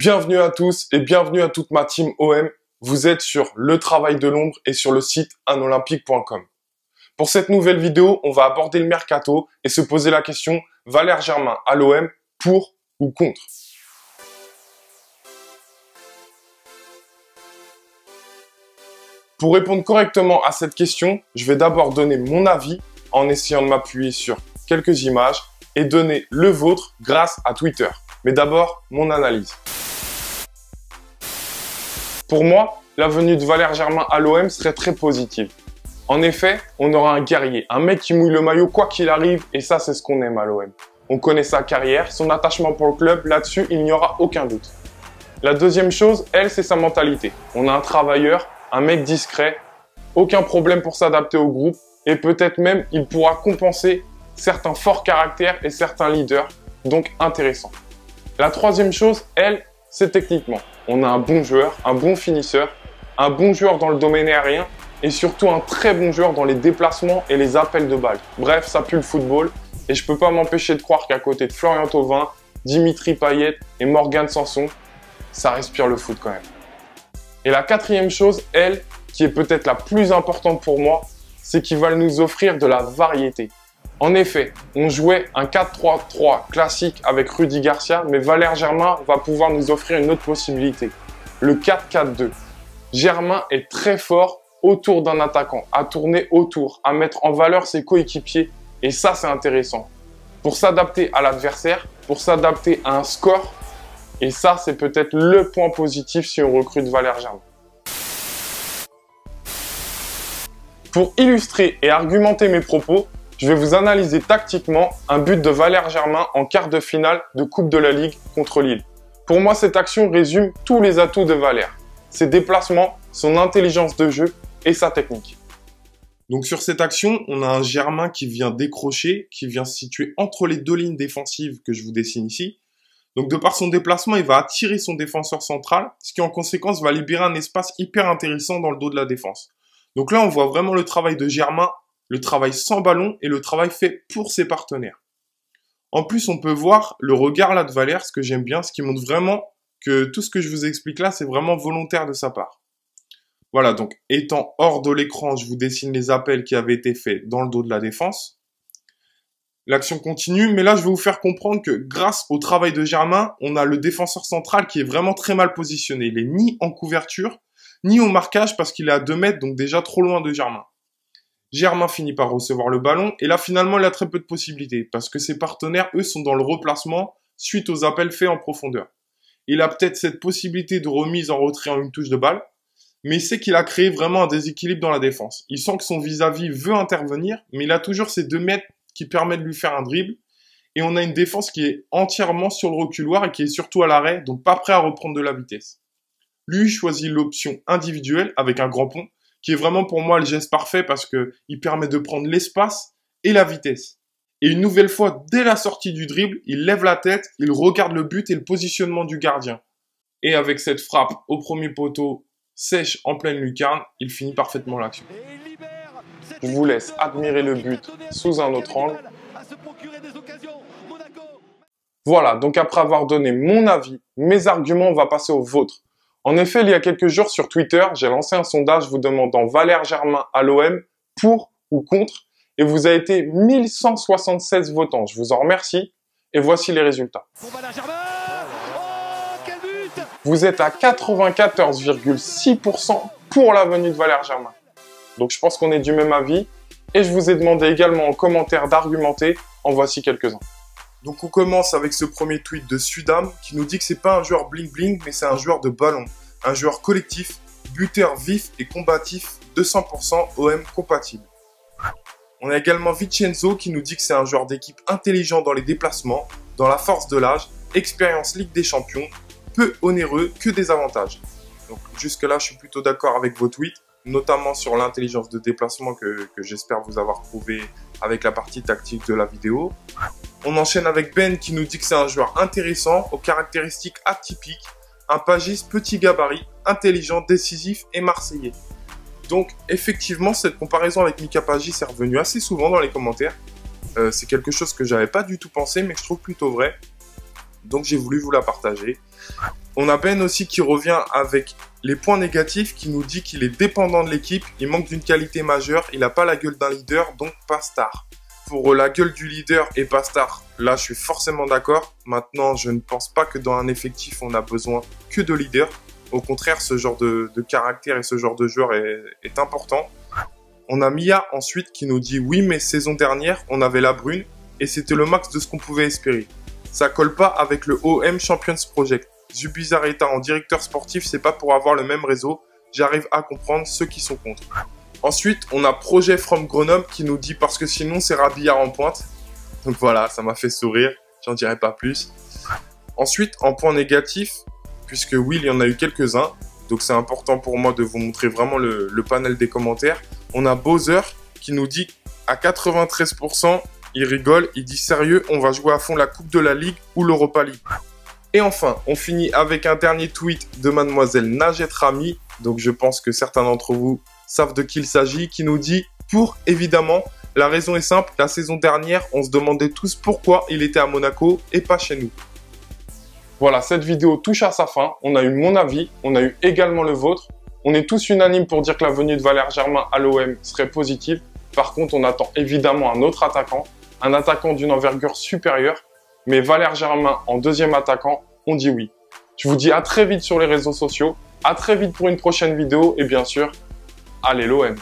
Bienvenue à tous et bienvenue à toute ma team OM. Vous êtes sur Le Travail de l'Ombre et sur le site unolympique.com. Pour cette nouvelle vidéo, on va aborder le mercato et se poser la question Valère Germain à l'OM, pour ou contre? Pour répondre correctement à cette question, je vais d'abord donner mon avis en essayant de m'appuyer sur quelques images et donner le vôtre grâce à Twitter. Mais d'abord, mon analyse. Pour moi, la venue de Valère Germain à l'OM serait très positive. En effet, on aura un guerrier, un mec qui mouille le maillot quoi qu'il arrive, et ça c'est ce qu'on aime à l'OM. On connaît sa carrière, son attachement pour le club, là-dessus il n'y aura aucun doute. La deuxième chose, c'est sa mentalité. On a un travailleur, un mec discret, aucun problème pour s'adapter au groupe, et peut-être même il pourra compenser certains forts caractères et certains leaders, donc intéressant. La troisième chose, c'est techniquement. On a un bon joueur, un bon finisseur, un bon joueur dans le domaine aérien et surtout un très bon joueur dans les déplacements et les appels de balles. Bref, ça pue le football et je peux pas m'empêcher de croire qu'à côté de Florian Thauvin, Dimitri Payet et Morgan Sanson, ça respire le foot quand même. Et la quatrième chose, qui est peut-être la plus importante pour moi, c'est qu'il va nous offrir de la variété. En effet, on jouait un 4-3-3 classique avec Rudy Garcia, mais Valère Germain va pouvoir nous offrir une autre possibilité, le 4-4-2. Germain est très fort autour d'un attaquant, à tourner autour, à mettre en valeur ses coéquipiers, et ça c'est intéressant. Pour s'adapter à l'adversaire, pour s'adapter à un score, et ça c'est peut-être le point positif si on recrute Valère Germain. Pour illustrer et argumenter mes propos, je vais vous analyser tactiquement un but de Valère Germain en quart de finale de Coupe de la Ligue contre Lille. Pour moi, cette action résume tous les atouts de Valère. Ses déplacements, son intelligence de jeu et sa technique. Donc sur cette action, on a un Germain qui vient décrocher, qui vient se situer entre les deux lignes défensives que je vous dessine ici. Donc de par son déplacement, il va attirer son défenseur central, ce qui en conséquence va libérer un espace hyper intéressant dans le dos de la défense. Donc là, on voit vraiment le travail de Germain, le travail sans ballon et le travail fait pour ses partenaires. En plus, on peut voir le regard là de Valère, ce que j'aime bien, ce qui montre vraiment que tout ce que je vous explique là, c'est vraiment volontaire de sa part. Voilà, donc étant hors de l'écran, je vous dessine les appels qui avaient été faits dans le dos de la défense. L'action continue, mais là, je vais vous faire comprendre que grâce au travail de Germain, on a le défenseur central qui est vraiment très mal positionné. Il est ni en couverture, ni au marquage parce qu'il est à 2 mètres, donc déjà trop loin de Germain. Germain finit par recevoir le ballon et là finalement il a très peu de possibilités parce que ses partenaires eux sont dans le replacement suite aux appels faits en profondeur. Il a peut-être cette possibilité de remise en retrait en une touche de balle, mais il sait qu'il a créé vraiment un déséquilibre dans la défense. Il sent que son vis-à-vis veut intervenir, mais il a toujours ces 2 mètres qui permettent de lui faire un dribble et on a une défense qui est entièrement sur le reculoir et qui est surtout à l'arrêt, donc pas prêt à reprendre de la vitesse. Lui choisit l'option individuelle avec un grand pont, qui est vraiment pour moi le geste parfait parce que il permet de prendre l'espace et la vitesse. Et une nouvelle fois, dès la sortie du dribble, il lève la tête, il regarde le but et le positionnement du gardien. Et avec cette frappe au premier poteau, sèche en pleine lucarne, il finit parfaitement l'action. Je vous laisse admirer le but sous un autre angle. Voilà, donc après avoir donné mon avis, mes arguments, on va passer aux vôtres. En effet, il y a quelques jours sur Twitter, j'ai lancé un sondage vous demandant Valère Germain à l'OM, pour ou contre, et vous avez été 1176 votants. Je vous en remercie, et voici les résultats. Vous êtes à 94,6% pour la venue de Valère Germain. Donc je pense qu'on est du même avis, et je vous ai demandé également en commentaire d'argumenter, en voici quelques-uns. Donc on commence avec ce premier tweet de Sudam qui nous dit que c'est pas un joueur bling bling mais c'est un joueur de ballon, un joueur collectif, buteur vif et combatif, 200% OM compatible. On a également Vincenzo qui nous dit que c'est un joueur d'équipe intelligent dans les déplacements, dans la force de l'âge, expérience Ligue des Champions, peu onéreux, que des avantages. Donc jusque là je suis plutôt d'accord avec vos tweets, notamment sur l'intelligence de déplacement que j'espère vous avoir trouvé avec la partie tactique de la vidéo. On enchaîne avec Ben qui nous dit que c'est un joueur intéressant, aux caractéristiques atypiques, un pagiste petit gabarit, intelligent, décisif et marseillais. Donc effectivement, cette comparaison avec Mika Pagis est revenue assez souvent dans les commentaires. C'est quelque chose que j'avais pas du tout pensé, mais que je trouve plutôt vrai. Donc j'ai voulu vous la partager. On a Ben aussi qui revient avec les points négatifs, qui nous dit qu'il est dépendant de l'équipe, il manque d'une qualité majeure, il n'a pas la gueule d'un leader, donc pas star. Pour la gueule du leader et pas star, là je suis forcément d'accord. Maintenant, je ne pense pas que dans un effectif, on a besoin que de leaders. Au contraire, ce genre de caractère et ce genre de joueur est important. On a Mia ensuite qui nous dit « Oui, mais saison dernière, on avait la brune et c'était le max de ce qu'on pouvait espérer. Ça colle pas avec le OM Champions Project. Zubizarreta en directeur sportif, c'est pas pour avoir le même réseau. J'arrive à comprendre ceux qui sont contre. » Ensuite, on a Projet from Grenoble qui nous dit « Parce que sinon, c'est Rabillard en pointe. » Donc voilà, ça m'a fait sourire. J'en dirai pas plus. Ensuite, en point négatif, puisque oui, il y en a eu quelques-uns. Donc c'est important pour moi de vous montrer vraiment le panel des commentaires. On a Bowser qui nous dit à 93%, il rigole, il dit sérieux, on va jouer à fond la Coupe de la Ligue ou l'Europa League. Et enfin, on finit avec un dernier tweet de mademoiselle Najet Rami. Donc je pense que certains d'entre vous savent de qui il s'agit, qui nous dit pour évidemment, la raison est simple, la saison dernière, on se demandait tous pourquoi il était à Monaco et pas chez nous. Voilà, cette vidéo touche à sa fin. On a eu mon avis, on a eu également le vôtre. On est tous unanimes pour dire que la venue de Valère Germain à l'OM serait positive. Par contre, on attend évidemment un autre attaquant, un attaquant d'une envergure supérieure. Mais Valère Germain en deuxième attaquant, on dit oui. Je vous dis à très vite sur les réseaux sociaux, à très vite pour une prochaine vidéo et bien sûr, allez l'OM.